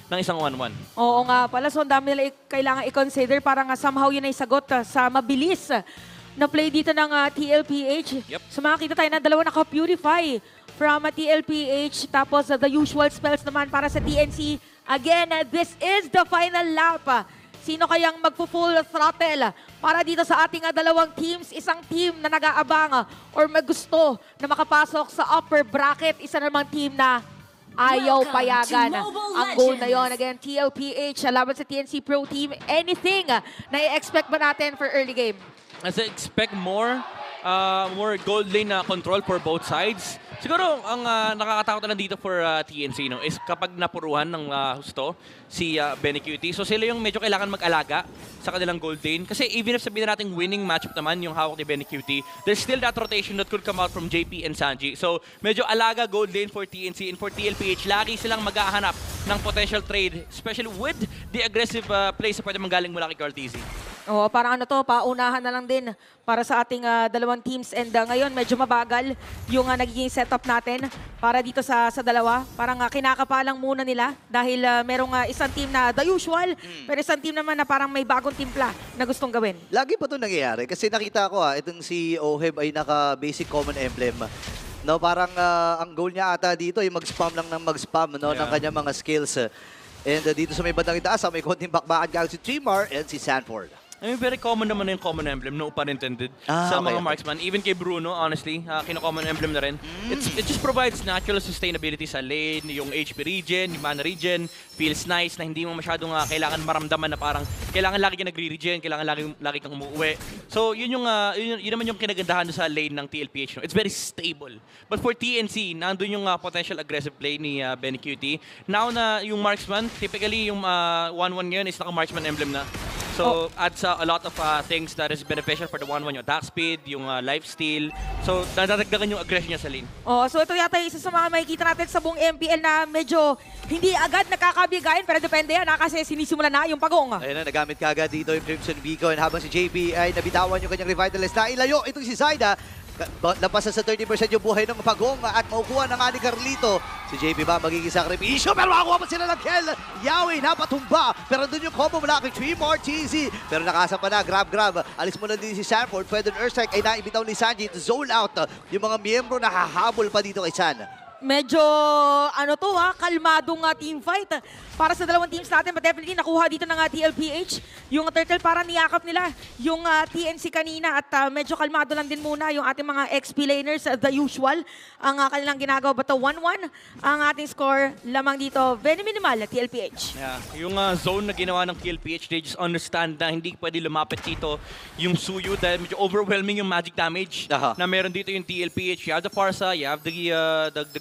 ng isang 1-1. Oo nga pala, so ang dami nila kailangan i-consider para nga somehow yun ay sagot sa mabilis na play dito ng TLPH. Yep. So makakita tayo ng dalawa naka-purify from TLPH, tapos the usual spells naman para sa TNC. Again, this is the final lap. Sino kayang magpo-full throttle para dito sa ating dalawang teams? Isang team na nag-aabang or magusto na makapasok sa upper bracket. Isa namang team na ayaw payagan ang goal na yon. Again, TLPH laban sa TNC Pro Team. Anything na i-expect ba natin for early game? As I expect more gold lane na control for both sides. Siguro, ang nakakatakot na lang dito for TNC no, is kapag napuruhan ng husto si Benny QT. So sila yung medyo kailangan mag-alaga sa kanilang gold lane. Kasi even if sabihin natin winning matchup naman yung hawak ni Benny QT, there's still that rotation that could come out from JP and Sanji. So medyo alaga gold lane for TNC, and for TLPH, lagi silang maghahanap ng potential trade, especially with the aggressive plays na pwede manggaling mula kay Carl TZ. Oo, parang ano to, paunahan na lang din para sa ating dalawang teams. And ngayon, medyo mabagal yung nagiging setup natin para dito sa dalawa. Parang kinakapalang muna nila dahil merong isang team na the usual, pero isang team naman na parang may bagong timpla na gustong gawin. Lagi pa ito nangyayari kasi nakita ko itong si Oheb ay naka-basic common emblem. No, parang ang goal niya ata dito ay mag-spam lang ng mag-spam no, ng kanyang mga skills. And dito sa may bandang itaas, may konting bakbakan galing si Trimar and si Sanford. I mean, very common naman na yung common emblem, no pun intended, sa mga marksman. Even kay Bruno, honestly, kino-common emblem na rin. It just provides natural sustainability sa lane, yung HP regen, yung mana regen, feels nice na hindi mo masyadong kailangan maramdaman na parang kailangan lagi kang nagre-regen, kailangan lagi kang umuwi. So, yun naman yung kinagandahan sa lane ng TLPH. No? It's very stable. But for TNC, nandun yung potential aggressive play ni Benny QT. Now na yung marksman, typically yung 1-1 ngayon is naka-marksman emblem na. So, adds a lot of things that is beneficial for the 1-1, yung attack speed, yung lifesteal. So, nadadagdagan yung aggression niya sa lane. So ito yata isa sa mga makikita natin sa buong MPL na medyo hindi agad nakakabigayin, pero depende yan kasi sinisimula na yung pagong. Ayun na, nagamit kagad dito yung Crimson Beacon habang si JP ay nabitawan yung kanyang Revitalist na ilayo. Itong si Zaida, lampasan sa 30% yung buhay ng pagong at maukuha ng ani Carlito. Si JP ba magiging sakripisyo pero makakuha pa sila ng kill. Yawi napatumba pero doon yung combo mula kay Trimar TZ. Pero nakasa pa na, grab. Alis mo na din si Sanford. Pwede Earthstrike ay naibitaw ni Sanji to zone out yung mga miyembro na hahabol pa dito kay San. Medyo, kalmadong team fight para sa dalawang teams natin. But definitely, nakuha dito ng TLPH. Yung turtle, para niyakap nila yung TNC kanina. At medyo kalmado lang din muna yung ating mga XP laners, the usual. Ang kanilang ginagawa. But 1-1 ang ating score lamang dito. Very minimal, TLPH. Yeah. Yung zone na ginawa ng TLPH, they just understand na hindi pwede lumapit dito yung Suyu dahil medyo overwhelming yung magic damage na meron dito yung TLPH. You have the Farsa, you have the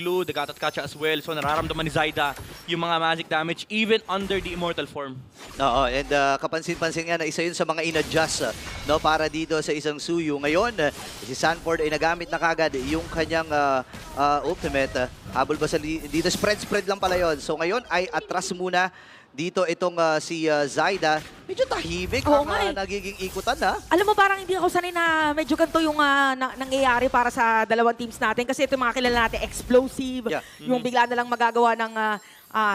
Glue, the Gatot Kacha as well. So nararamdaman ni Zaida yung mga magic damage even under the immortal form. Oo, and kapansin-pansin nga na isa yun sa mga in-adjust no, para dito sa isang Suyu. Ngayon, si Sanford ay nagamit na kagad yung kanyang ultimate. Habol ba sa dito? Spread lang pala yun. So ngayon ay atras muna dito itong si Zaida. Medyo tahimik ang nagiging ikutan na. Alam mo, parang hindi ako sanay na medyo ganito yung nangyayari para sa dalawang teams natin. Kasi ito mga kilala natin, explosive, yung bigla na lang magagawa ng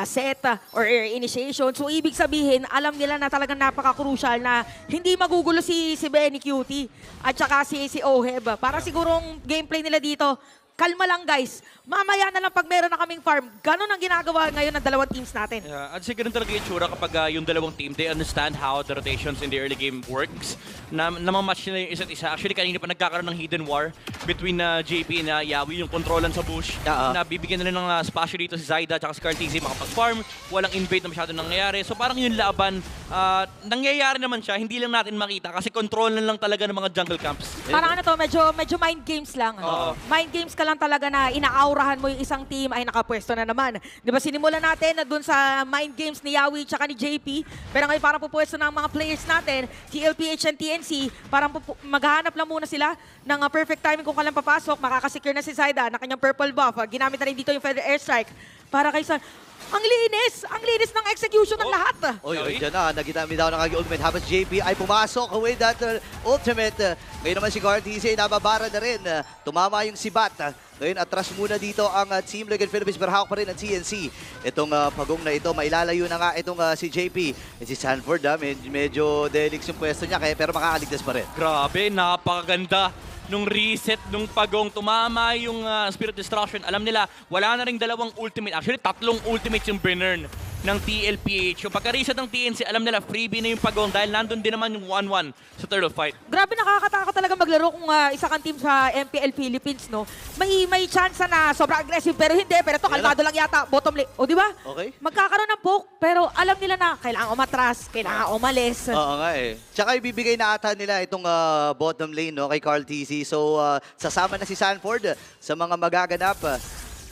set or initiation. So, ibig sabihin, alam nila na talagang napaka-crucial na hindi magugulo si Benny QT at saka si Oheb. Para sigurong gameplay nila dito, kalma lang guys. Mamaya na lang pag meron na kaming farm. Ganon ang ginagawa ngayon ng dalawang teams natin. Yeah, at siguro talaga yung tsura kapag yung dalawang team, they understand how the rotations in the early game works. Namamatch nila yung isa't isa. Actually, kanina pa nagkakaroon ng hidden war between JP and Yawi, yung kontrolan sa bush. Na bibigyan na rin ng spasyo dito si Zaida at si Carl TZ makapag-farm. Walang invade na masyado nangyayari. So parang yung laban, nangyayari naman siya. Hindi lang natin makita kasi control na lang talaga ng mga jungle camps. Parang ano to, medyo mind games lang. Mind games ka lang talaga na inaaurahan mo yung isang team ay nakapwesto na naman. Di ba sinimulan natin na dun sa mind games ni Yawi tsaka ni JP, pero ngayon parang pupwesto ng mga players natin, TLPH and TNC, parang maghahanap lang muna sila ng perfect timing kung kailan papasok, makakasecure na si Zaida na kanyang purple buff. Ginamit na rin dito yung Feather Airstrike para kay San. Ang linis ng execution ng lahat. Oy, dyan na, nagitamit daw ng ultimate habang si JP ay pumasok with that ultimate. Ngayon naman si Cartese ay nababara na rin. Tumama yung sibat. Ngayon, atras muna dito ang Team Liquid Philippines, pero hawak pa rin ang TNC. Itong pagong na ito, mailalayo na nga itong si JP. Si Sanford, medyo delix yung pwesto niya, pero makakaligtas pa rin. Grabe, napakaganda nung reset, nung pagong tumama yung Spirit Destruction. Alam nila, wala na ring dalawang ultimate. Actually, 3 ultimates yung Brenner ng TLPH. Yung pagka-reset ng TNC, alam nila, freebie na yung pagong dahil nandun din naman yung 1-1 sa turtle fight. Grabe, nakakatakot talaga maglaro kung isa kang team sa MPL Philippines, no? May chance na sobrang aggressive, pero hindi. Pero ito, kalmado lang yata, bottom lane. O, di ba? Okay. Magkakaroon ng poke, pero alam nila na kailangan umatras, kailangan umalis. Oo nga eh. Tsaka ibibigay na ata nila itong bottom lane no, kay Carl TC. So, sasama na si Sanford sa mga magaganap.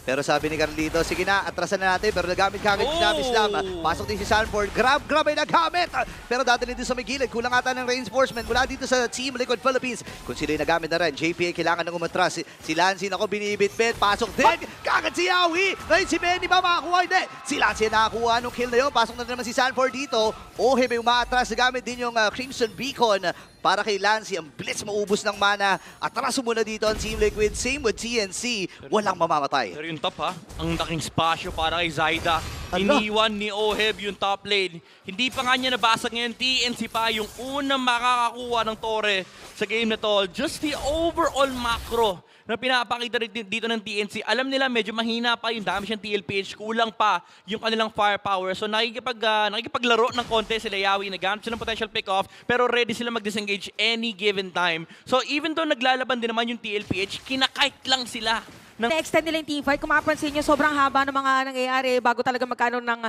Pero sabi ni Carlito, sige na, atrasan na natin. Pero nagamit kagad yung damage lang. Pasok din si Sanford. Grab ay nagamit. Pero dadalhin din sa may gilid. Kulang ata ng reinforcement mula dito sa Team Liquid Philippines. Kung sila yung nagamit na rin, JPA kailangan ng umatras. Si Lancy nako binibit-bit. Pasok din. Kagad si Yawi. Ngayon si Benny ba makakuha? Hindi. Si Lancy nakakuha nung kill na yun. Pasok na naman si Sanford dito. Ohe may umaatras. Nagamit din yung Crimson Beacon. Para kay Lancy, ang blitz maubos ng mana. Atraso muna dito ang Team Liquid. Same with TNC. Walang mamamatay. Pero yung top ha, ang laking spasyo para kay Zaida. Iniwan ni Oheb yung top lane. Hindi pa nga niya nabasag ngayon. TNC pa yung unang makakakuha ng tore sa game na to. Just the overall macro na pinapakita dito ng TNC. Alam nila medyo mahina pa yung damage ng TLPH. Kulang pa yung kanilang firepower. So nakikipaglaro ng konti sila Yawi. Naghanap sila ng potential pick-off. Pero ready sila mag-disengage any given time. So even though naglalaban din naman yung TLPH, kinakite lang sila. Na-extend nila yung teamfight. Kung mapapansin nyo, sobrang haba ng mga nangyayari bago talaga magkano ng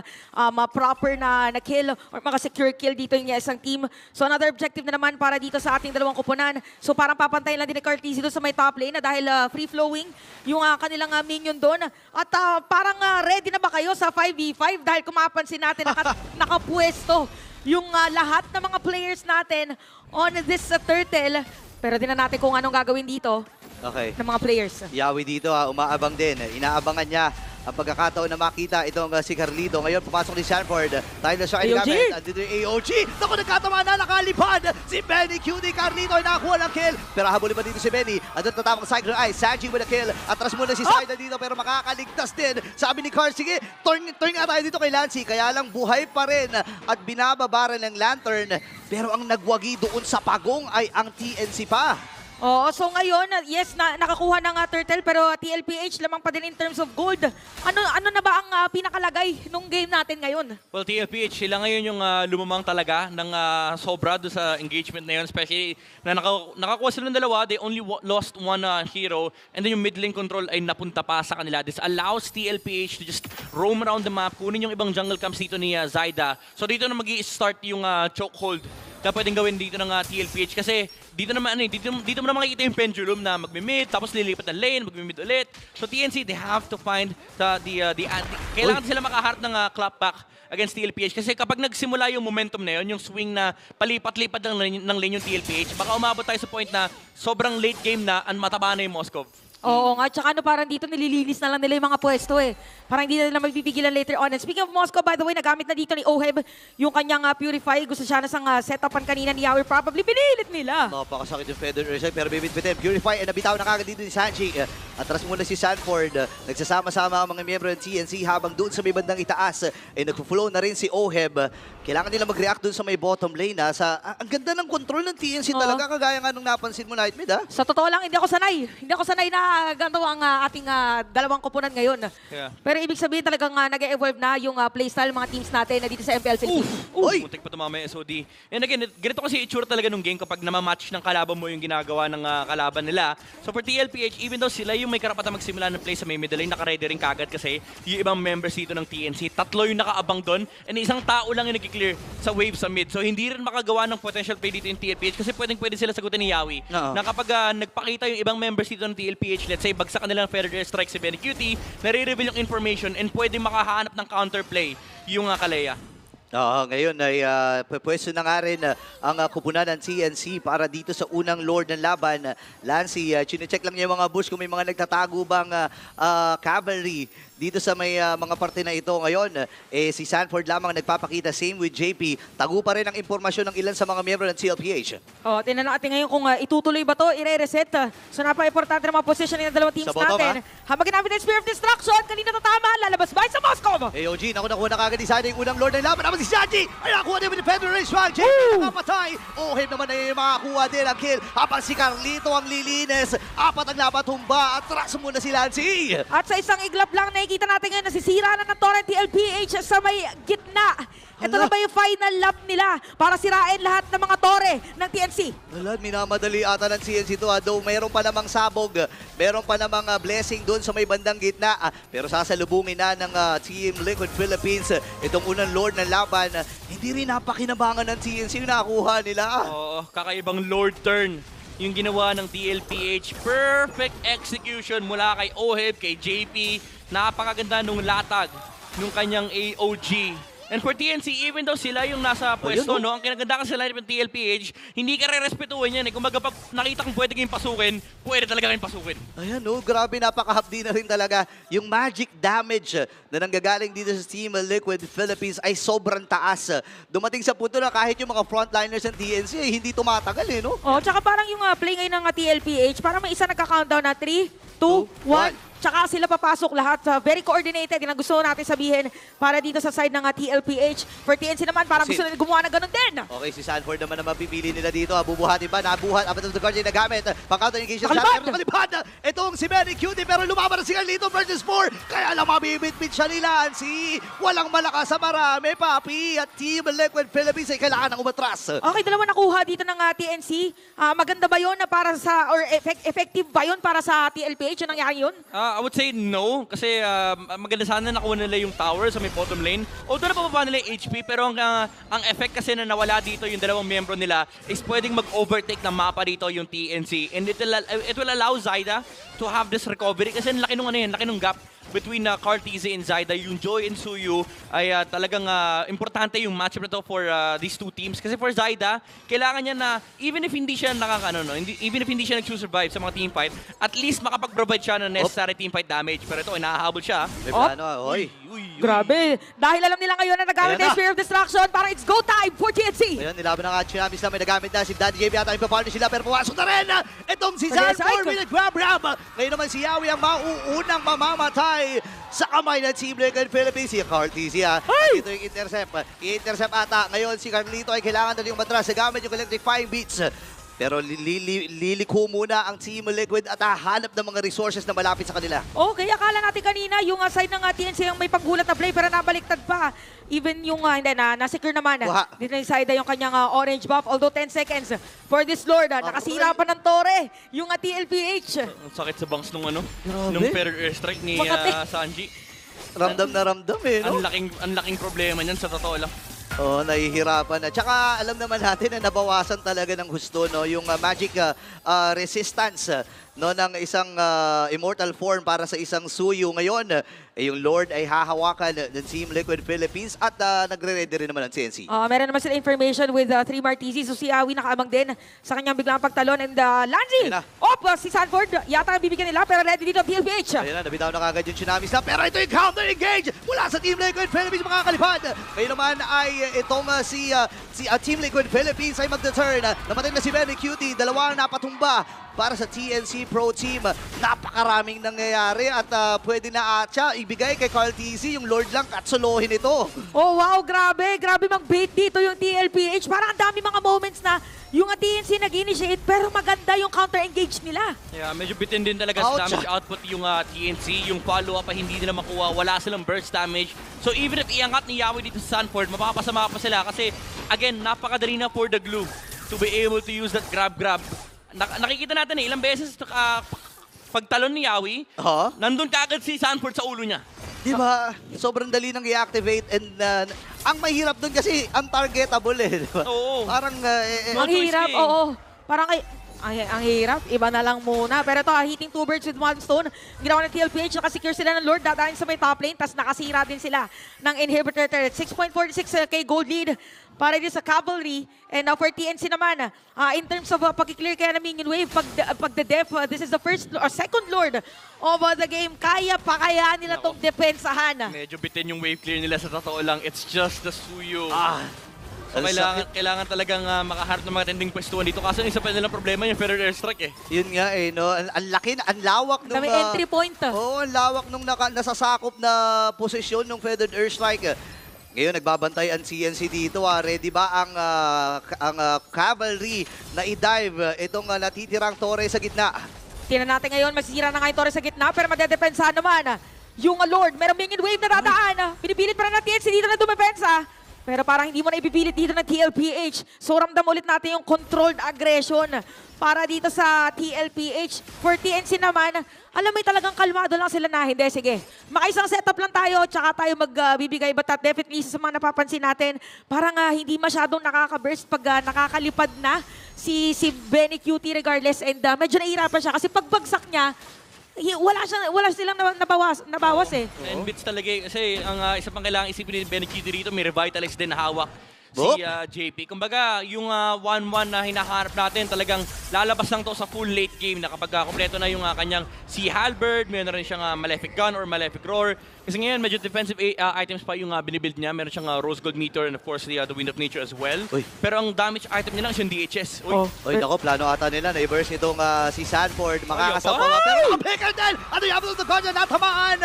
proper na kill or mga secure kill dito yung isang team. So another objective na naman para dito sa ating dalawang kupunan. So parang papantayin lang din ni Cartese doon sa may top lane na dahil free-flowing yung kanilang minion doon. At parang ready na ba kayo sa 5v5? Dahil kung mapapansin natin, nakapwesto yung lahat ng mga players natin on this turtle. Pero din na natin kung anong gagawin dito. Okay. Ng mga players. Yawi dito umaabang din. Inaabangan niya ang pagkakataon na makita itong si Carlito. Ngayon pumasok ni Sanford. Tayo na siya ay gamit. Andito yung AOG. Naku, nagkatama na, nakalipad. Si Benny QD Carlito ay nakakuha ng kill. Pero habulin pa dito si Benny. Andun tatapang Cyclone Eye. Sanji with a kill. Atras muna si Saida dito pero makakaligtas din. Sabi ni Carl, sige, turn nga tayo dito kay Lancy. Kaya lang buhay pa rin at binababara ng Lantern. Pero ang nagwagi doon sa pagong ay ang TNC pa. Oo, so ngayon, yes, nakakuha ng turtle pero TLPH lamang pa din in terms of gold. Ano na ba ang pinakalagay nung game natin ngayon? Well, TLPH, sila ngayon yung lumamang talaga ng sobra doon sa engagement na yun. Especially na nakakuha sila ng dalawa, they only lost one hero. And then yung mid lane control ay napunta pa sa kanila. This allows TLPH to just roam around the map, kunin yung ibang jungle camps dito ni Zaida. So dito na mag-i-start yung chokehold na pwedeng gawin dito ng TLPH kasi dito naman dito mo na makikita yung pendulum na magmi-mid tapos lilipat ng lane, magmi-mid ulit. So TNC, they have to find kailangan sila makaharap ng clapback against TLPH kasi kapag nagsimula yung momentum na yun, yung swing na palipat-lipat ng lane yung TLPH, baka umabot tayo sa point na sobrang late game na at mataba na yung Moskov. Oo nga, tsaka parang dito nililinis na lang nila yung mga pwesto eh. Parang hindi na nila magpipigilan later on. And speaking of Moscow, by the way, nagamit na dito ni Oheb yung kanyang Purify. Gusto siya na sang setupan kanina ni Yawi. Probably pinilit nila. Napakasakit yung Feather Ursa, pero bibit-bitin. Purify, nabitaw na kagad dito ni Sanji. Atras muna si Sanford. Nagsasama-sama ang mga miyembro ng TNC habang doon sa may bandang itaas. Nagpo-flow na rin si Oheb. Kailangan nila mag-react doon sa may bottom lane. Ang ganda ng control ng TNC talaga, kagaya nga nung napansin mo, Nightmid. Sa totoo lang, hindi ako sanay na ganito ang ating dalawang kupunan ngayon. Yeah. Pero ibig sabihin talagang nag-evolve na yung playstyle mga teams natin na dito sa MPL Philippines. Uy! Muntik pa tumama yung SOD. And again, ganito kasi itsura talaga nung game kapag namamatch ng kalaban mo yung ginagawa ng kalaban nila. So for TLPH, even though sila yung may karapatan magsimula ng play sa may middle lane, naka-ready rin kagad kasi yung ibang members dito ng TNC, 3 yung nakaabang doon, and isang tao lang yung nag-clear sa wave sa mid. So hindi rin makagawa ng potential play dito yung TLPH kasi pwede sila sagutin ni Yawi. Na kapag nagpakita yung ibang members dito ng TLPH, let's say bagsak nila ng Feather Strike si Benny QT, nare-reveal yung information and pwede makahanap ng counterplay yung Kalea. Ngayon ay pwesto na nga rin ang kupunan ng TNC para dito sa unang Lord ng laban. Lancy, chinecheck lang niya yung mga bush kung may mga nagtatago bang cavalry dito sa may mga parte na ito. Ngayon, si Sanford lamang nagpapakita. Same with JP. Tago pa rin ang impormasyon ng ilan sa mga miyembro ng TLPH. Tingnan natin ngayon kung itutuloy ba to, i-reset. So napaka-importante ng mga position ng dalawang teams Sa bottom, natin. Habang ginamit ang Spear of Destruction, kanina to tama, lalabas ba sa Moscow? AOG, nakuha na kagad isa yung unang Lord ng laban. Naman si Shaji! Ay, nakuha din with the Federal Race Swag. JP nakapatay. Ohim naman ay makakuha din ang kill. Habang si Carlito ang lilinis. Apat ang napatumba. Atras muna si Lancy. At sa isang iglap lang, nakikita natin ngayon, nasisira na ng Torrent TLPH sa may gitna. Ito na ba yung final lap nila para sirain lahat ng mga tore ng TNC? Wala, minamadali ata ng CNC ito. Though mayroon pa namang sabog, mayroon pa namang blessing doon sa may bandang gitna. Pero sasalubungin na ng Team Liquid Philippines itong unang Lord ng laban. Hindi rin napakinabangan ng CNC yung nakuha nila. Oo, kakaibang Lord turn yung ginawa ng DLPH. Perfect execution mula kay Oheb, kay JP. Napakaganda nung latag nung kanyang AOG. And for TNC, even though sila yung nasa pwesto, no, ang kinaganda kasi sila ng TLPH, hindi ka re-respetuhin yan. Kung pag nakita kong pwede kayong pasukin, pwede talaga kayong pasukin. Ayan, no, grabe, napakahapdi na rin talaga. Yung magic damage na nanggagaling dito sa Team Liquid Philippines ay sobrang taas. Dumating sa punto na kahit yung mga frontliners ng TNC ay hindi tumatagal, no? Tsaka parang yung play ngayon ng TLPH, parang may isa nagka-countdown na 3, 2, 1. Tsaka sila papasok lahat. Very coordinated. Yan ang gusto natin sabihin para dito sa side ng TLPH. For TNC naman, parang gusto nila gumawa na ganun din. Okay, si Sanford naman na mapipili nila dito. Bubuhatin ba? Nabuhat. Apat of the guardian na gamit. Pang-counter engagement shot. Pero nakalipad. Itong si Benny Cutie. Pero lumaban na si Carlito versus 4. Kaya lang mabibit-bit siya ni Lancy. Walang malakas sa marami, papi. At Team Liquid Philippines ay kailangan ng umatras. Okay, dalawa nakuha dito ng TNC. Maganda ba yun na para sa, or effective ba yun para sa TLPH? Yung nangyari yun? I would say no, kasi maganda sana nakuha nila yung tower sa may bottom lane. Although napababa nila yung HP, pero ang effect kasi na nawala dito yung dalawang miyembro nila is pwedeng mag-overtake ng mapa dito yung TNC. And it will allow Zyda to have this recovery kasi laki nung laki nung gap between Carl TZ and Zyda. Yung Joy and Suyu ay talagang importante yung matchup na to for these two teams. Kasi for Zyda, kailangan niya na even if hindi siya even if hindi siya nagsusurvive sa mga team fight, at least makapag-provide siya ng necessary team fight damage. Pero ito, inahabol siya. May plano, oy. Grabe. Dahil alam nila ngayon na nagamit ng Spear of Destruction, parang it's go time for TNC. Ayan, nilaban na nga Chinamis na may nagamit na si Daddy JB at ang ipapartner sila pero pumasok na rin itong si Sanford with a grab. Ngayon naman si Yawi ang mauunang mamamatay sa kamay ng Team Liquid Philippines. Si Carl TZ ito yung intercept. I-intercept ata. Ngayon si Carlito ay kailangan na yung matras sa gamit yung electrifying beats. Pero liliko muna ang Team Liquid at hahanap ng mga resources na malapit sa kanila. Okay, akala natin kanina yung side ng TNC yung may paggulat na play pero nabaliktad pa. Even yung na-secure naman. Dito na yung side yung kanyang orange buff. Although 10 seconds for this Lord. Nakasira pa ng tore yung TLPH. Ang sakit sa bangs nung nung fair airstrike ni Sanji. Ramdam na ramdam no? Ang laking problema niyan sa totoo lang. Nahihirapan na. Tsaka alam naman natin na nabawasan talaga ng husto, no? Yung magic resistance no, ng isang immortal form para sa isang Suyu. Ngayon, yung Lord ay hahawakan ng Team Liquid Philippines at nagre-ready rin naman ng CNC. Meron naman sila information with 3 Martizi. So si Awi nakaamang din sa kanyang biglang pagtalon. And Lanzi! Si Sanford, yata ang bibigyan nila pero ready dito PLPH. Ayun na, nabitaw na kagad yung Chinamis na. Pero ito yung counter engage mula sa Team Liquid Philippines mga kalipad. Ngayon naman ay itong si Team Liquid Philippines ay mag-turn. Namatay na si Benny Cutie. Dalawang napatumba para sa TNC Pro Team. Napakaraming nangyayari at pwede na siya ibigay kay Carl TZ yung Lord lang at solohin ito. Oh wow, grabe. Grabe mag-bait dito yung TLPH. Parang ang dami mga moments na yung TNC nag-initiate pero maganda yung counter-engage nila. Yeah, medyo bitin din talaga sa damage output yung TNC. Yung follow-up pa hindi nila makuha. Wala silang burst damage. So even if iangat ni Yawi dito sa Sanford, mapapasama pa sila kasi again, napakadali na for the glue to be able to use that grab. Nakikita natin ilang beses pagtalon ni Yawi, nandun kaagad si Sanford sa ulo niya. Diba? Sobrang dali nang i-activate and ang mahirap dun kasi untargetable diba? Oo. Parang ang hirap, oo. Parang ang hirap. Iba na lang muna. Pero ito, hitting 2 birds with 1 stone. Ginawa ng TLPH, nakasecure sila ng Lord. Dadaan sa may top lane, tapos nakasira din sila ng inhibitor turret. 6.46k gold lead para din sa Cavalry. And for TNC naman, in terms of pag-clear kaya ng minion wave, pag the def, this is the first or second Lord of the game. Kaya pa kaya nila tong depensahan. Medyo bitin yung wave clear nila sa totoo lang. It's just the Suyo. So Ang kailangan talagang makaharap ng mga tending pwestuhan dito. Kaso isa pa nilang problema yung Feather Airstrike eh. Yun nga eh, no? Ang laki, ang lawak nung... May entry point. Oo, ang lawak nung nasasakop na posisyon ng Feathered Airstrike. Ngayon, nagbabantay ang CNC dito. Ready ba ang Cavalry na i-dive itong natitirang Torre sa gitna? Tingnan natin ngayon, masisira na nga yung Torre sa gitna, pero madedepensahan naman yung Lord. Merong minion wave na dadaan. Pinipilit pa rin ng TNC dito na dumepensa. Pero parang hindi mo na ipipilit dito ng TLPH. So ramdam ulit natin yung controlled aggression para dito sa TLPH. For TNC naman, alam mo talagang kalmado lang sila na, hindi, sige. Makaisang setup lang tayo, tsaka tayo magbibigay. But definitely sa mga napapansin natin, parang hindi masyadong nakaka-burst pag nakakalipad na si Benny Cutie regardless. And medyo nahihirapan siya kasi pagbagsak niya, wala silang nabawas eh. 10 bits talaga eh. Kasi ang isa pang kailangan isipin ni Benny Cutie dito, may Revitalize din na hawak si JP. Kumbaga, yung 1-1 na hinahanap natin, talagang lalabas lang to sa full late game na kapag kompleto na yung kanyang si Halberd, meron na rin siyang Malefic Gun or Malefic Roar. Kasi ngayon, medyo defensive items pa yung binibuild niya. Meron siyang Rose Gold Meteor and of course the Wind of Nature as well. Uy. Pero ang damage item niya lang is yung DHS. Uy, nako, plano ata nila na i-burst nitong si Sanford. Makakasama nga. Pero nakapickle din! Ano yung Abdul the Guardian? Natamaan!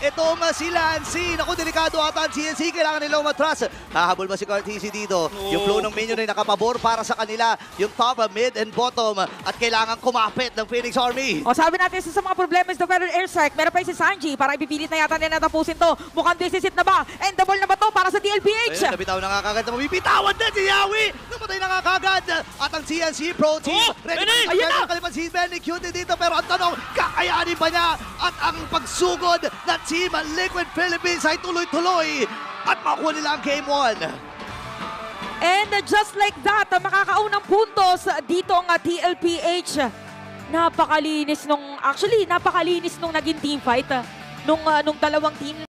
Itong si Lancy. Naku, delikado ata ang CNC. Kailangan nilang matras. Hahabol ba si Cartesi dito? Yung flow ng minion ay nakapabor para sa kanila. Yung top, mid, and bottom. At kailangan kumapit ng Phoenix Army. O sabi natin sa mga problema is the Feather Airstrike. Meron pa yung si Sanji para ipipilit na yata nila tapusin to. Mukhang disisit na ba? And the ball na ba to para sa TLPH? Ayun, nabitaw na nga kagad na mabibitawan din si Yawi. Namatay na nga kagad. At ang CNC Pro Team. Ready na kalipan si Benny Cutie dito. Pero ang tanong, kakayanin ba niya? At ang pagsugod ng Team Liquid Philippines ay tuloy-tuloy. At makuha nila ang Game 1. And just like that, makakaunang puntos dito ang TLPH. Napakalinis nung naging team fight nung dalawang team.